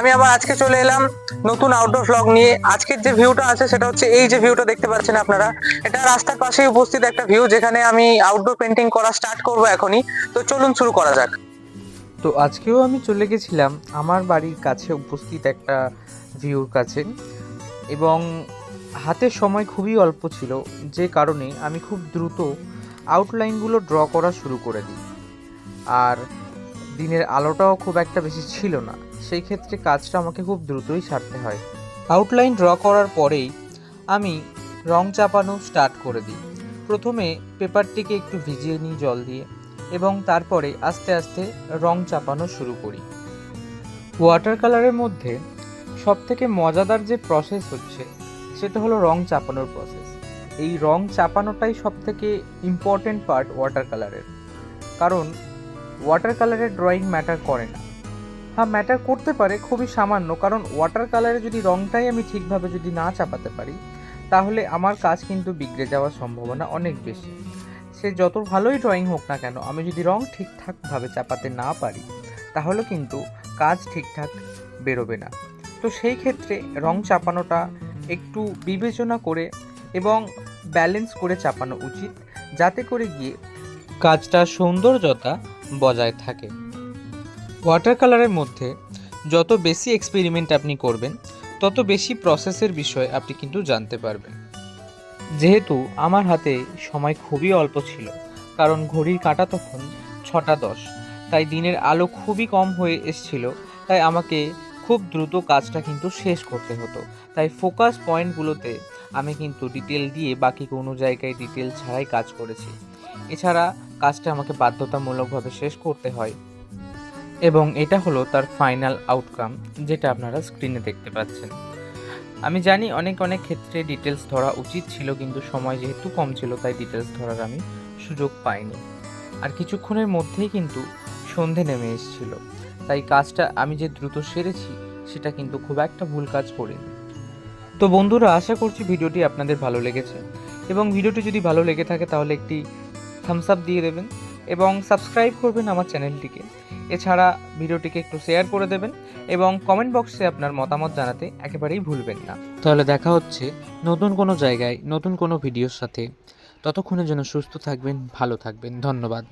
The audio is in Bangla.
আমি আবার আজকে চলে এলাম নতুন আউটডোর ভ্লগ নিয়ে। আজকের যে ভিউটা আছে সেটা হচ্ছে এই যে ভিউটা দেখতে পাচ্ছেন আপনারা, এটা রাস্তার পাশেই উপস্থিত একটা ভিউ, যেখানে আমি আউটডোর পেন্টিং করা স্টার্ট করব এখনই। তো চলুন শুরু করা যাক। তো আজকেও আমি চলে গেছিলাম আমার বাড়ির কাছে উপস্থিত একটা ভিউর কাছে, এবং হাতে সময় খুবই অল্প ছিল, যে কারণে আমি খুব দ্রুত আউটলাইনগুলো ড্র করা শুরু করে দিই। আর দিনের আলোটাও খুব একটা বেশি ছিল না, সেই ক্ষেত্রে কাজটা আমাকে খুব দ্রুতই সারতে হয়। আউটলাইন ড্র করার পরেই আমি রং চাপানো স্টার্ট করে দিই। প্রথমে পেপারটিকে একটু ভিজিয়ে নিই জল দিয়ে, এবং তারপরে আস্তে আস্তে রং চাপানো শুরু করি। ওয়াটার কালারের মধ্যে সবথেকে মজাদার যে প্রসেস হচ্ছে সেটা হলো রং চাপানোর প্রসেস। এই রং চাপানোটাই সবথেকে ইম্পর্টেন্ট পার্ট ওয়াটার কালারের, কারণ ওয়াটার কালারের ড্রয়িং ম্যাটার করে না। হ্যাঁ, ম্যাটার করতে পারে খুবই সামান্য, কারণ ওয়াটার কালারে যদি রংটাই আমি ঠিকভাবে যদি না চাপাতে পারি, তাহলে আমার কাজ কিন্তু বিগড়ে যাওয়ার সম্ভাবনা অনেক বেশি। সে যত ভালোই ড্রয়িং হোক না কেন, আমি যদি রং ঠিকঠাকভাবে চাপাতে না পারি, তাহলে কিন্তু কাজ ঠিকঠাক বেরোবে না। তো সেই ক্ষেত্রে রং চাপানোটা একটু বিবেচনা করে এবং ব্যালেন্স করে চাপানো উচিত, যাতে করে গিয়ে কাজটা সৌন্দর্যতা বজায় থাকে। ওয়াটার কালারের মধ্যে যত বেশি এক্সপেরিমেন্ট আপনি করবেন, তত বেশি প্রসেসের বিষয়ে আপনি কিন্তু জানতে পারবেন। যেহেতু আমার হাতে সময় খুবই অল্প ছিল, কারণ ঘড়ির কাঁটা তখন 6টা 10, তাই দিনের আলো খুবই কম হয়ে এসছিল, তাই আমাকে খুব দ্রুত কাজটা কিন্তু শেষ করতে হতো। তাই ফোকাস পয়েন্টগুলোতে আমি কিন্তু ডিটেল দিয়ে বাকি কোনো জায়গায় ডিটেল ছাড়াই কাজ করেছি। এছাড়া কাজটা আমাকে বাধ্যতামূলকভাবে শেষ করতে হয়, এবং এটা হলো তার ফাইনাল আউটকাম, যেটা আপনারা স্ক্রিনে দেখতে পাচ্ছেন। আমি জানি অনেক অনেক ক্ষেত্রে ডিটেলস ধরা উচিত ছিল, কিন্তু সময় যেহেতু কম ছিল তাই ডিটেলস ধরার আমি সুযোগ পাইনি। আর কিছুক্ষণের মধ্যেই কিন্তু সন্ধে নেমে এসেছিল, তাই কাজটা আমি যে দ্রুত সেরেছি সেটা কিন্তু খুব একটা ভুল কাজ করিনি। তো বন্ধুরা, আশা করছি ভিডিওটি আপনাদের ভালো লেগেছে, এবং ভিডিওটি যদি ভালো লেগে থাকে তাহলে একটি থামস আপ দিয়ে দেবেন এবং সাবস্ক্রাইব করবেন আমার চ্যানেলটিকে। এছাড়া ভিডিওটিকে একটু শেয়ার করে দেবেন, এবং কমেন্ট বক্সে আপনার মতামত জানাতে একেবারেই ভুলবেন না। তাহলে দেখা হচ্ছে নতুন কোনো জায়গায় নতুন কোনো ভিডিওর সাথে। ততক্ষণের জন্য সুস্থ থাকবেন, ভালো থাকবেন। ধন্যবাদ।